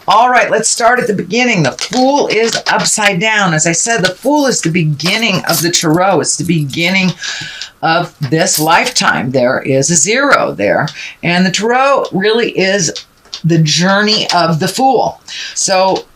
All right, let's start at the beginning. The Fool is upside down. As I said, the Fool is the beginning of the Tarot. It's the beginning of this lifetime. There is a 0 there. And the Tarot really is the journey of the Fool. So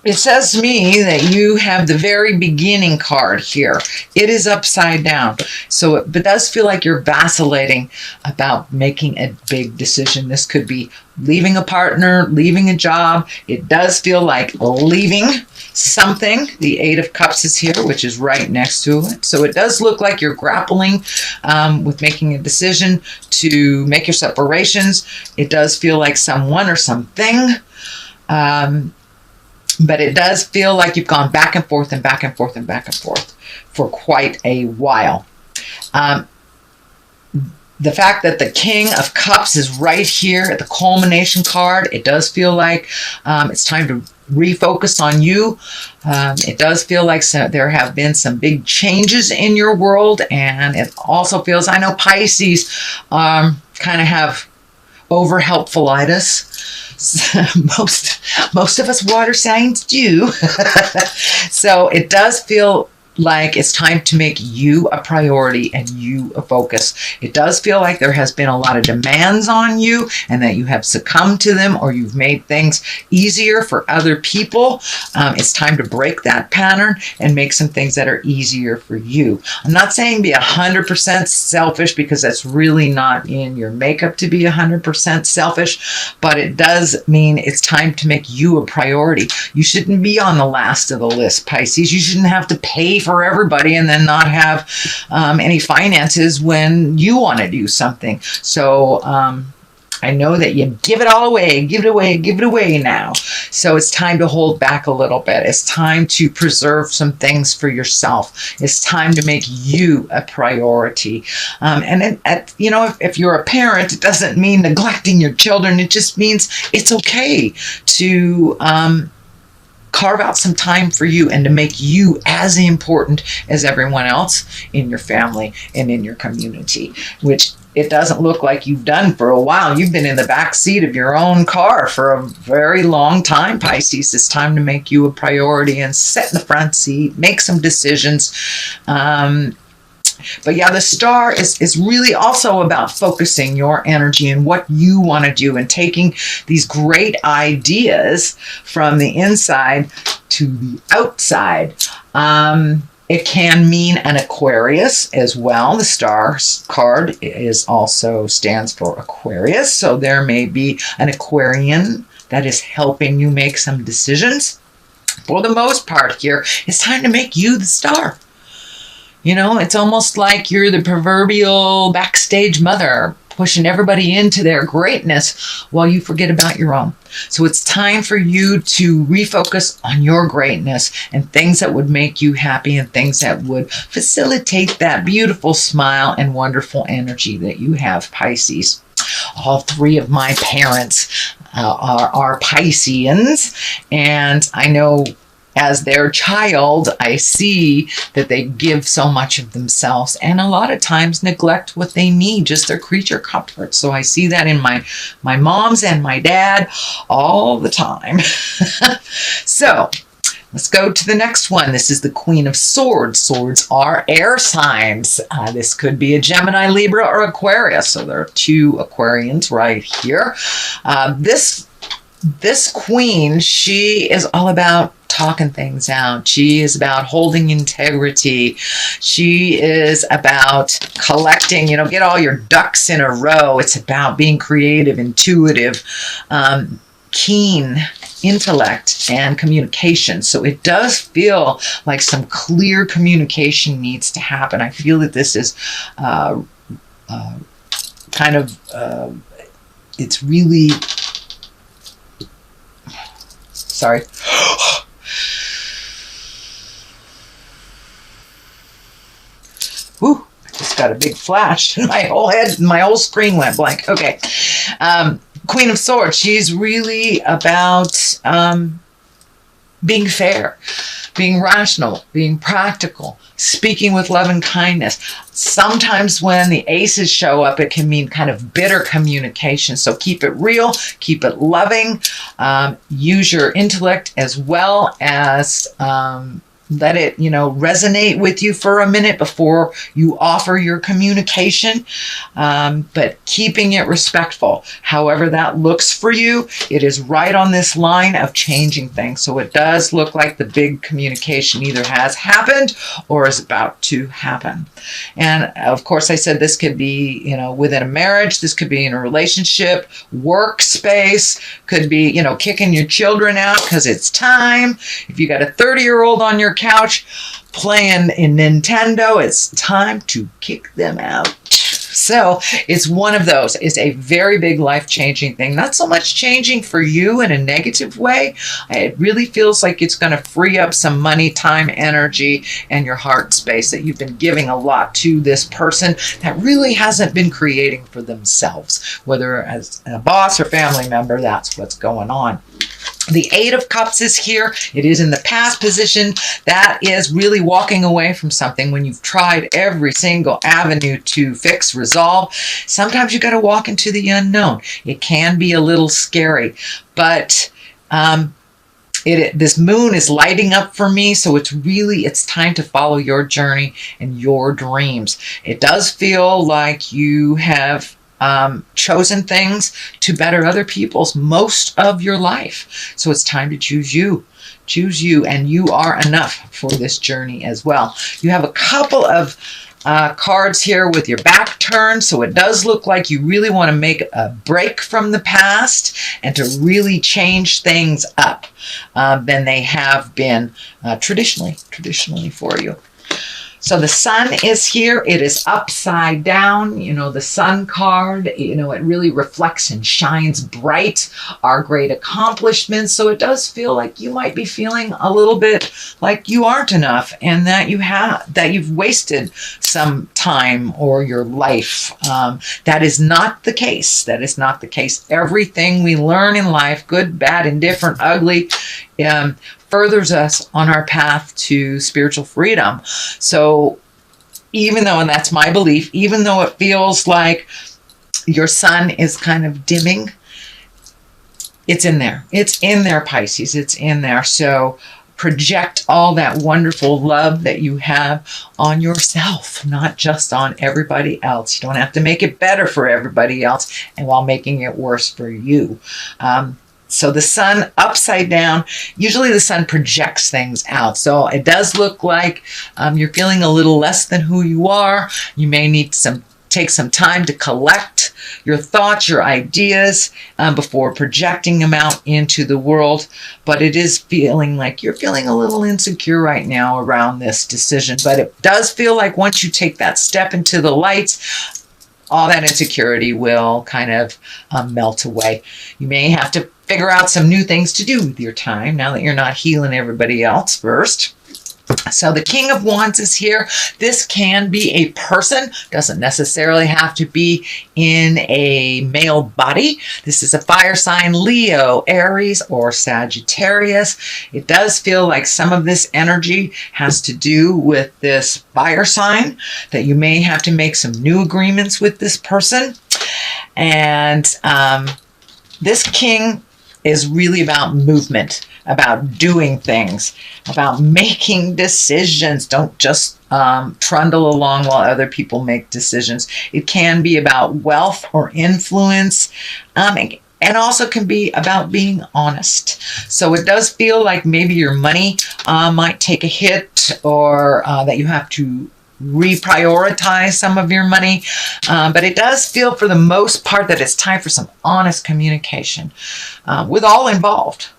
it says to me that you have the very beginning card here. It is upside down. So it does feel like you're vacillating about making a big decision. This could be leaving a partner, leaving a job. It does feel like leaving something. The 8 of Cups is here, which is right next to it. So it does look like you're grappling with making a decision to make your separations. It does feel like someone or something. But it does feel like you've gone back and forth and back and forth and back and forth for quite a while. The fact that the King of Cups is right here at the culmination card, it does feel like it's time to refocus on you. It does feel like there have been some big changes in your world, and it also feels, I know Pisces kind of have over-helpfulitis. Most of us water signs do. So it does feel like it's time to make you a priority and you a focus. It does feel like there has been a lot of demands on you and that you have succumbed to them, or you've made things easier for other people. It's time to break that pattern and make some things that are easier for you. I'm not saying be 100% selfish, because that's really not in your makeup to be 100% selfish, but it does mean it's time to make you a priority. You shouldn't be on the last of the list, Pisces. You shouldn't have to pay for everybody and then not have any finances when you want to do something. So I know that you give it all away, give it away now. So it's time to hold back a little bit. It's time to preserve some things for yourself. It's time to make you a priority. If you're a parent, it doesn't mean neglecting your children. It just means it's okay to carve out some time for you and to make you as important as everyone else in your family and in your community, which it doesn't look like you've done for a while. You've been in the back seat of your own car for a very long time, Pisces. It's time to make you a priority and sit in the front seat, make some decisions. But yeah, the Star is really also about focusing your energy and what you want to do and taking these great ideas from the inside to the outside. It can mean an Aquarius as well. The Star card stands for Aquarius. So there may be an Aquarian that is helping you make some decisions. For the most part here, it's time to make you the star. You know, it's almost like you're the proverbial backstage mother, pushing everybody into their greatness while you forget about your own. So it's time for you to refocus on your greatness and things that would make you happy and things that would facilitate that beautiful smile and wonderful energy that you have, Pisces. All 3 of my parents are Pisceans, and I know as their child, I see that they give so much of themselves and a lot of times neglect what they need, just their creature comfort. So I see that in my moms and my dad all the time. So let's go to the next one. This is the Queen of Swords. Swords are air signs. This could be a Gemini, Libra, or Aquarius. So there are 2 Aquarians right here. This queen, she is all about talking things out. She is about holding integrity. She is about collecting, get all your ducks in a row. It's about being creative, intuitive, keen intellect and communication. So it does feel like some clear communication needs to happen. I feel that this is it's really, sorry. Whew, I just got a big flash. My whole screen went blank. Okay. Queen of Swords, she's really about being fair, being rational, being practical, speaking with love and kindness. Sometimes when the aces show up, it can mean kind of bitter communication. So keep it real, keep it loving, use your intellect as well as let it, resonate with you for a minute before you offer your communication, but keeping it respectful. However that looks for you, it is right on this line of changing things. So it does look like the big communication either has happened or is about to happen. And of course, I said this could be, within a marriage, this could be in a relationship, workspace, could be, kicking your children out because it's time. If you got a 30-year-old on your couch playing in Nintendo, it's time to kick them out. So it's one of those. It's a very big life-changing thing. Not so much changing for you in a negative way. It really feels like it's going to free up some money, time, energy, and your heart space that you've been giving a lot to this person that really hasn't been creating for themselves. Whether as a boss or family member, that's what's going on. The Eight of Cups is here. It is in the past position. That is really walking away from something when you've tried every single avenue to fix, resolve. Sometimes you got to walk into the unknown. It can be a little scary, but this moon is lighting up for me, so it's time to follow your journey and your dreams. It does feel like you have chosen things to better other people's most of your life. So it's time to choose you. Choose you, and you are enough for this journey as well. You have a couple of cards here with your back turned, so it does look like you really want to make a break from the past and to really change things up than they have been traditionally for you. So the sun is here. It is upside down. The sun card, it really reflects and shines bright our great accomplishments. So it does feel like you might be feeling a little bit like you aren't enough and that you've wasted some time or your life. That is not the case. That is not the case. Everything we learn in life, good, bad, indifferent, ugly, furthers us on our path to spiritual freedom. So even though, and that's my belief, even though it feels like your sun is kind of dimming, it's in there. It's in there, Pisces. It's in there. So project all that wonderful love that you have on yourself, not just on everybody else. You don't have to make it better for everybody else and while making it worse for you. So the sun upside down, usually the sun projects things out. So it does look like you're feeling a little less than who you are. You may need to take some time to collect your thoughts, your ideas before projecting them out into the world. But it is feeling like you're feeling a little insecure right now around this decision. But it does feel like once you take that step into the lights, all that insecurity will kind of melt away. You may have to figure out some new things to do with your time now that you're not healing everybody else first. So the King of Wands is here. This can be a person, doesn't necessarily have to be in a male body. This is a fire sign, Leo, Aries, or Sagittarius. It does feel like some of this energy has to do with this fire sign, that you may have to make some new agreements with this person. And this king is really about movement, about doing things, about making decisions. Don't just trundle along while other people make decisions. It can be about wealth or influence, and also can be about being honest. So it does feel like maybe your money might take a hit, or that you have to reprioritize some of your money, but it does feel for the most part that it's time for some honest communication with all involved.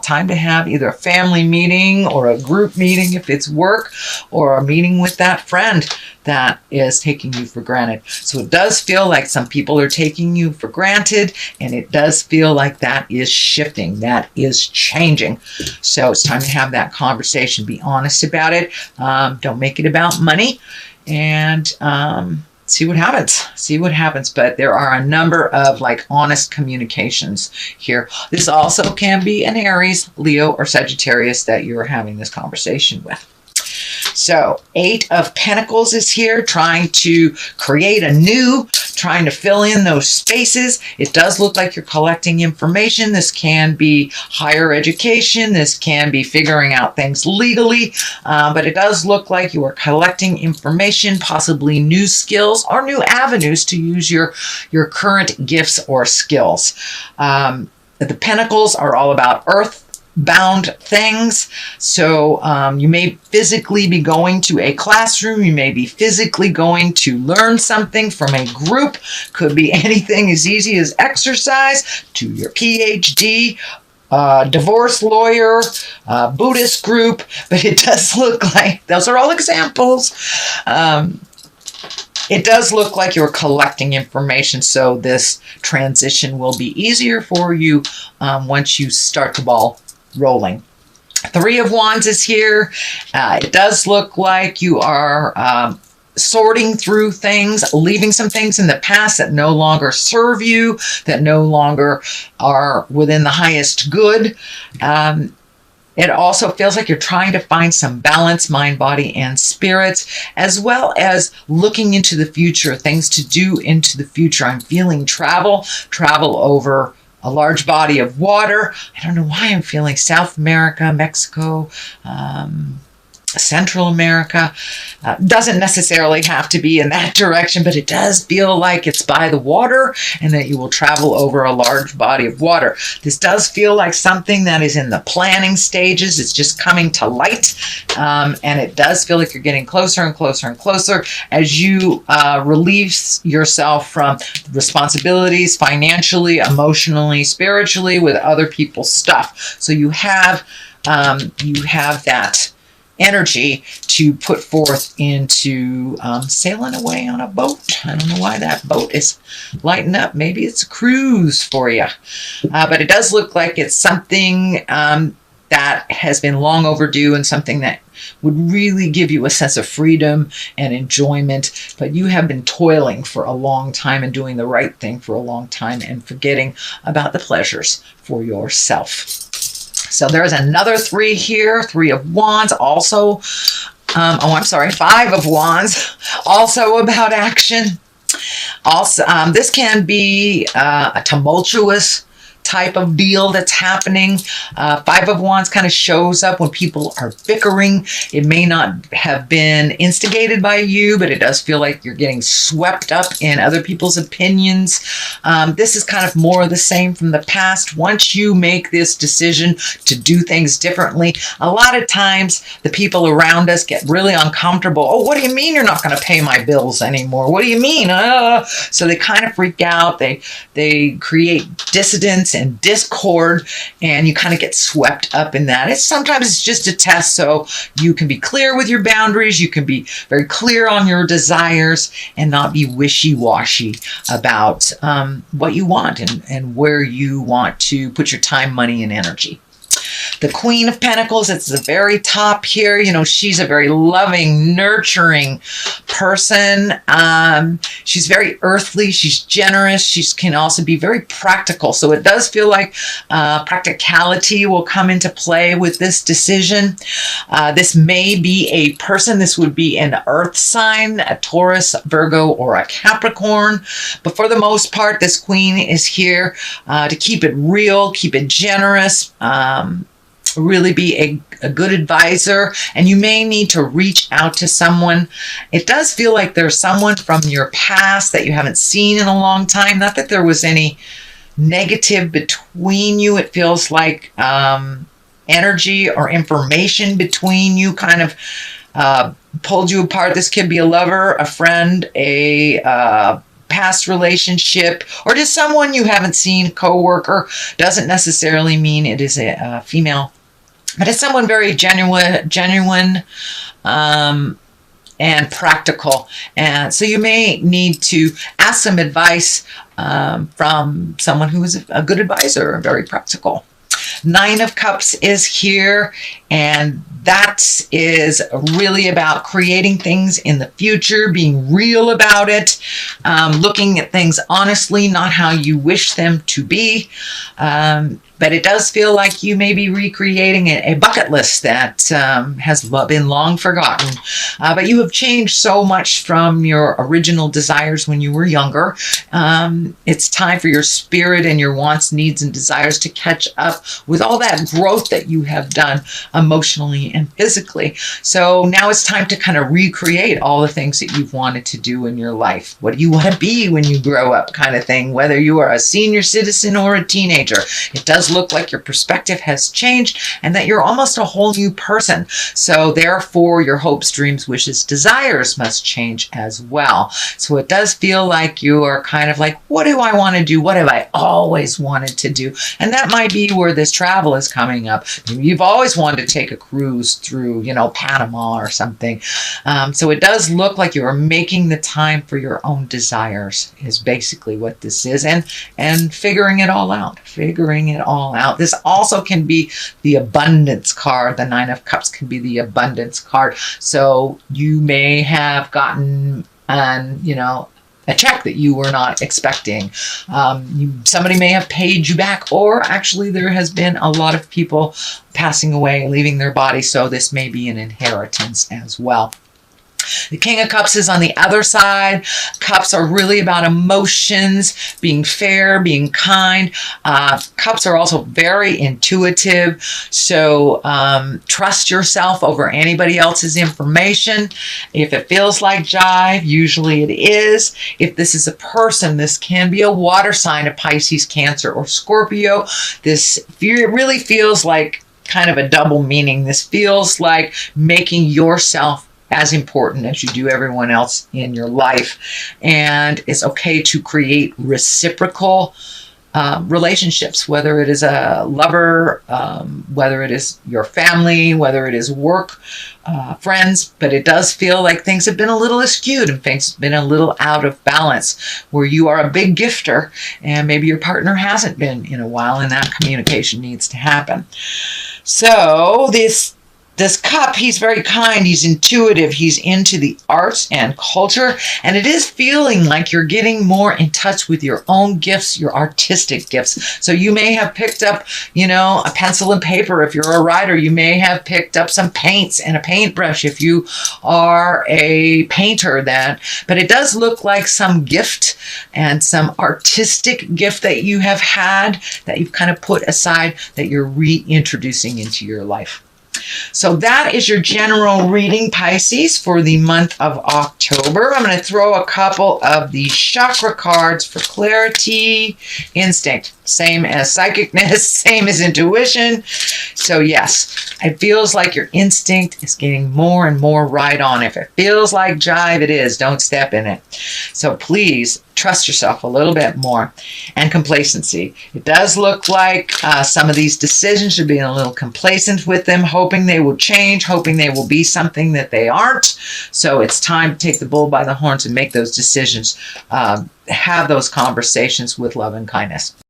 Time to have either a family meeting or a group meeting if it's work, or a meeting with that friend that is taking you for granted. So it does feel like some people are taking you for granted, and it does feel like that is shifting, that is changing. So it's time to have that conversation. Be honest about it. Don't make it about money. And see what happens. See what happens. But there are a number of like honest communications here. This also can be an Aries, Leo, or Sagittarius that you're having this conversation with. So 8 of Pentacles is here, trying to create anew, trying to fill in those spaces. It does look like you're collecting information. This can be higher education. This can be figuring out things legally. But it does look like you are collecting information, possibly new skills or new avenues to use your current gifts or skills. The Pentacles are all about earth bound things. So you may physically be going to a classroom. You may be physically going to learn something from a group. Could be anything as easy as exercise to your PhD, divorce lawyer, Buddhist group. But it does look like those are all examples. It does look like you're collecting information, so this transition will be easier for you once you start the ball rolling. 3 of Wands is here. It does look like you are sorting through things, leaving some things in the past that no longer serve you, that no longer are within the highest good. It also feels like you're trying to find some balance, mind, body, and spirit, as well as looking into the future, things to do into the future. I'm feeling travel over a large body of water. I don't know why I'm feeling South America, Mexico, Central America. Doesn't necessarily have to be in that direction, but it does feel like it's by the water and that you will travel over a large body of water. This does feel like something that is in the planning stages. It's just coming to light. And it does feel like you're getting closer and closer and closer as you release yourself from responsibilities financially, emotionally, spiritually with other people's stuff. So you have that energy to put forth into sailing away on a boat. I don't know why that boat is lighting up. Maybe it's a cruise for you. But it does look like it's something that has been long overdue and something that would really give you a sense of freedom and enjoyment. But you have been toiling for a long time and doing the right thing for a long time and forgetting about the pleasures for yourself. So there's another 3 here, 3 of Wands, also, 5 of Wands, also about action. Also, this can be a tumultuous type of deal that's happening. 5 of Wands kind of shows up when people are bickering. It may not have been instigated by you, but it does feel like you're getting swept up in other people's opinions. This is kind of more of the same from the past. Once you make this decision to do things differently, a lot of times the people around us get really uncomfortable. Oh, what do you mean you're not going to pay my bills anymore? What do you mean? So they kind of freak out. They create dissidence and discord, and you kind of get swept up in that. Sometimes it's just a test, so you can be clear with your boundaries. You can be very clear on your desires and not be wishy-washy about what you want and where you want to put your time, money, and energy. The Queen of Pentacles, it's the very top here. You know, she's a very loving, nurturing person. She's very earthly. She's generous. She can also be very practical. So it does feel like practicality will come into play with this decision. This may be a person. This would be an earth sign, a Taurus, Virgo, or a Capricorn. But for the most part, this Queen is here to keep it real, keep it generous, really be a good advisor, and you may need to reach out to someone. It does feel like there's someone from your past that you haven't seen in a long time. Not that there was any negative between you. It feels like energy or information between you kind of pulled you apart. This could be a lover, a friend, a past relationship, or just someone you haven't seen, coworker. Doesn't necessarily mean it is a female, but it's someone very genuine and practical. And so you may need to ask some advice from someone who is a good advisor, very practical. Nine of Cups is here, and that is really about creating things in the future, being real about it, looking at things honestly, not how you wish them to be. But it does feel like you may be recreating a bucket list that has been long forgotten. But you have changed so much from your original desires when you were younger. It's time for your spirit and your wants, needs, and desires to catch up with all that growth that you have done emotionally and physically. So now it's time to kind of recreate all the things that you've wanted to do in your life. What do you want to be when you grow up, kind of thing, whether you are a senior citizen or a teenager. It does look like your perspective has changed and that you're almost a whole new person. So therefore, your hopes, dreams, wishes, desires must change as well. So it does feel like you are kind of like, what do I want to do? What have I always wanted to do? And that might be where this travel is coming up. You've always wanted to take a cruise through, Panama or something. So it does look like you are making the time for your own desires is basically what this is. And figuring it all out. This also can be the abundance card. The Nine of Cups can be the abundance card. So you may have gotten a check that you were not expecting. Somebody may have paid you back, or actually there has been a lot of people passing away, leaving their body. So this may be an inheritance as well. The King of Cups is on the other side. Cups are really about emotions, being fair, being kind. Cups are also very intuitive. So trust yourself over anybody else's information. If it feels like jive, usually it is. If this is a person, this can be a water sign of Pisces, Cancer, or Scorpio. This really feels like kind of a double meaning. This feels like making yourself as important as you do everyone else in your life. And it's okay to create reciprocal relationships, whether it is a lover, whether it is your family, whether it is work, friends. But it does feel like things have been a little askewed and things have been a little out of balance, where you are a big gifter and maybe your partner hasn't been in a while, and that communication needs to happen. So this cup, he's very kind, he's intuitive, he's into the arts and culture, and it is feeling like you're getting more in touch with your own gifts, your artistic gifts. So you may have picked up, a pencil and paper. If you're a writer, you may have picked up some paints and a paintbrush if you are a painter but it does look like some gift and some artistic gift that you have had that you've kind of put aside that you're reintroducing into your life. So that is your general reading, Pisces, for the month of October. I'm going to throw a couple of the chakra cards for clarity. Instinct, same as psychicness, same as intuition. So yes, it feels like your instinct is getting more and more right on. If it feels like jive, it is. Don't step in it. So please trust yourself a little bit more. And complacency. It does look like some of these decisions, you're being a little complacent with them, hoping they will change, hoping they will be something that they aren't. So it's time to take the bull by the horns and make those decisions. Have those conversations with love and kindness.